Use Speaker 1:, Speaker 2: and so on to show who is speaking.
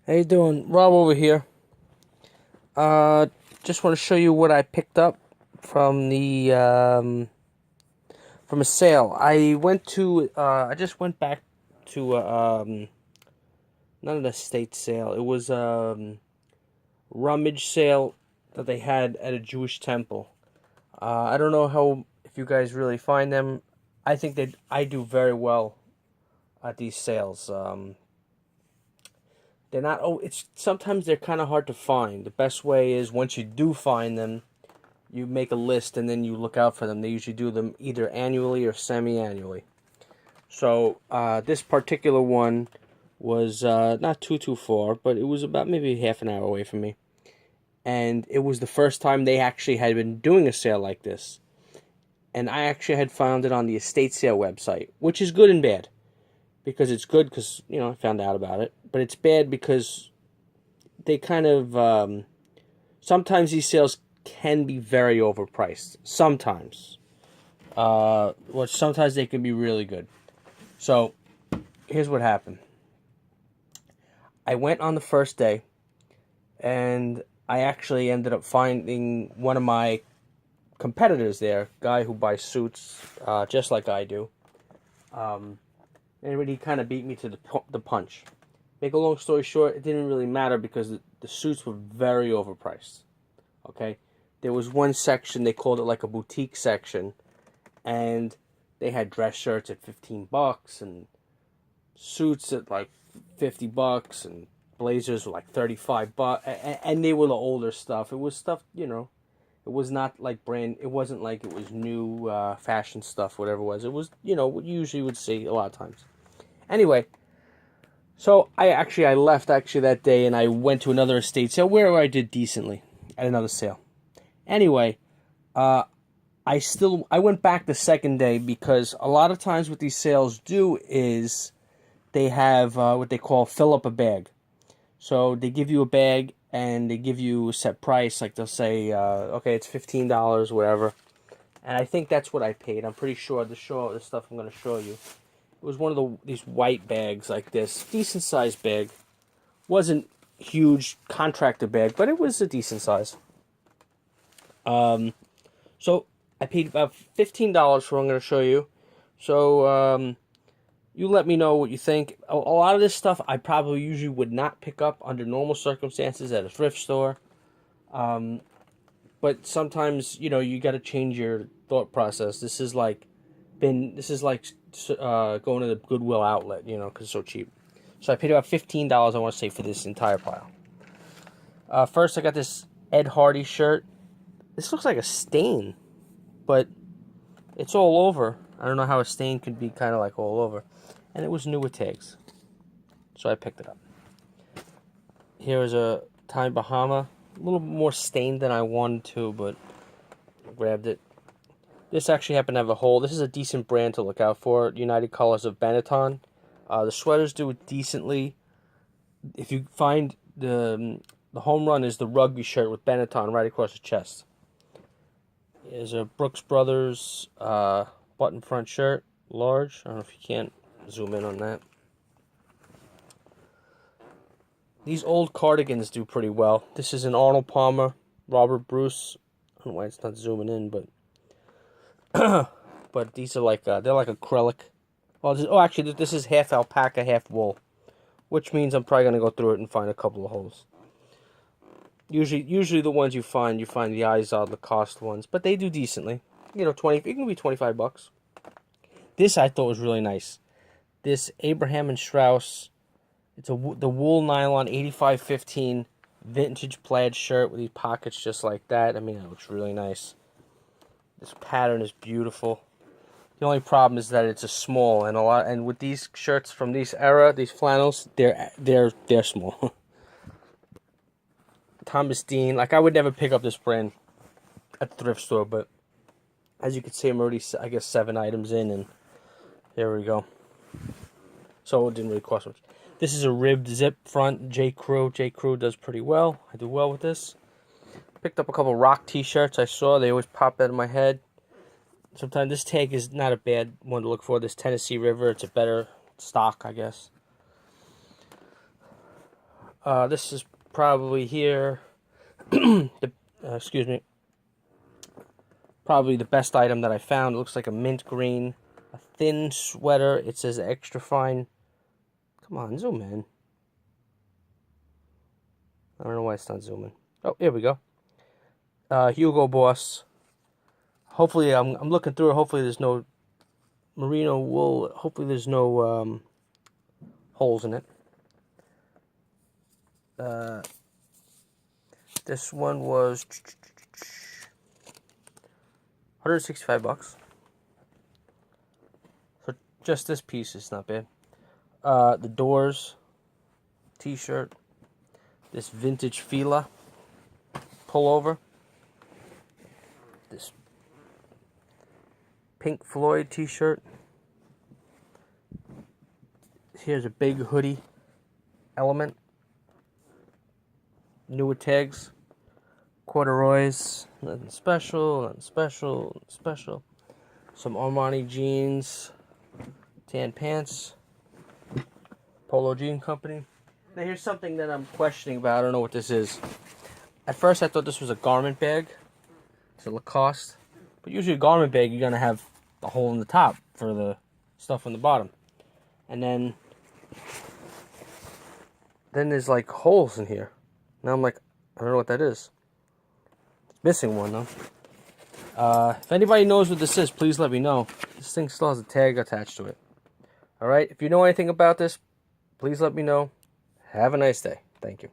Speaker 1: How you doing? Rob over here. Just want to show you what I picked up from the from a sale. I just went back to not an estate sale. It was rummage sale that they had at a Jewish temple. I don't know how if you guys really find them. I think that I do very well at these sales. They're not. Oh, it's sometimes they're kind of hard to find. The best way is once you do find them, you make a list and then you look out for them. They usually do them either annually or semi-annually. So this particular one was not too far, but it was about maybe half an hour away from me. And it was the first time they actually had been doing a sale like this. And I actually had found it on the estate sale website, which is good and bad. Because it's good because, I found out about it. But it's bad because they kind of, sometimes these sales can be very overpriced. Sometimes. Sometimes they can be really good. So, here's what happened. I went on the first day, and I actually ended up finding one of my competitors there, guy who buys suits, just like I do. And he kind of beat me to the punch. Make a long story short, it didn't really matter because the suits were very overpriced. Okay? There was one section, they called it like a boutique section, and they had dress shirts at $15 and suits at like $50 and blazers were like $35, and they were the older stuff. It was stuff, it was not like it wasn't like it was new fashion stuff, whatever it was. It was, what you usually would see a lot of times. Anyway, so I left that day and I went to another estate sale where I did decently at another sale. Anyway, I went back the second day because a lot of times what these sales do is they have what they call fill up a bag. So they give you a bag and they give you a set price, like they'll say, okay, it's $15, whatever. And I think that's what I paid. I'm pretty sure the stuff I'm going to show you. It was one of these white bags like this, decent sized bag. Wasn't huge contractor bag, but it was a decent size. So I paid about $15 for what I'm going to show you. So you let me know what you think. A lot of this stuff I probably usually would not pick up under normal circumstances at a thrift store. But sometimes, you got to change your thought process. This is like going to the Goodwill outlet, because it's so cheap. So I paid about $15, I want to say, for this entire pile. First, I got this Ed Hardy shirt. This looks like a stain, but it's all over. I don't know how a stain could be kind of like all over. And it was new with tags. So I picked it up. Here is a Tommy Bahama. A little more stained than I wanted to, but I grabbed it. This actually happened to have a hole. This is a decent brand to look out for. United Colors of Benetton. The sweaters do it decently. If you find the home run is the rugby shirt with Benetton right across the chest. Here's a Brooks Brothers button front shirt, large. I don't know if you can't zoom in on that. These old cardigans do pretty well. This is an Arnold Palmer, Robert Bruce. I don't know why it's not zooming in, but but these are like they're like acrylic. Actually, this is half alpaca, half wool, which means I'm probably gonna go through it and find a couple of holes. Usually the ones you find the Izod, the cost ones, but they do decently. It can be $25. This I thought was really nice. This Abraham and Strauss. It's the wool nylon 85-15 vintage plaid shirt with these pockets just like that. I mean, it looks really nice. This pattern is beautiful. The only problem is that it's a small, and with these shirts from this era, these flannels, they're small. Thomas Dean, like I would never pick up this brand at the thrift store, but as you can see, I'm already, I guess, 7 items in, and there we go. So it didn't really cost much. This is a ribbed zip front, J. Crew. J. Crew does pretty well. I do well with this. Picked up a couple Rock t-shirts I saw. They always pop out of my head. Sometimes this tag is not a bad one to look for. This Tennessee River, it's a better stock, I guess. This is probably here. Excuse me. Probably the best item that I found. It looks like a mint green, a thin sweater. It says extra fine. Come on, zoom in. I don't know why it's not zooming. Oh, here we go. Hugo Boss. Hopefully, I'm looking through it. Hopefully, there's no merino wool. Hopefully, there's no holes in it. This one was $165. So just this piece is not bad. The Doors t-shirt. This vintage Fila pullover. This Pink Floyd t-shirt. Here's a big hoodie element. Newer tags. Corduroys. Nothing special, nothing special, nothing special. Some Armani jeans. Tan pants. Polo Jean Company. Now here's something that I'm questioning about. I don't know what this is. At first I thought this was a garment bag. It's a Lacoste. But usually a garment bag you're going to have a hole in the top for the stuff on the bottom. And then there's like holes in here. Now I'm like, I don't know what that is. It's missing one though. If anybody knows what this is, please let me know. This thing still has a tag attached to it. Alright, if you know anything about this, please let me know. Have a nice day. Thank you.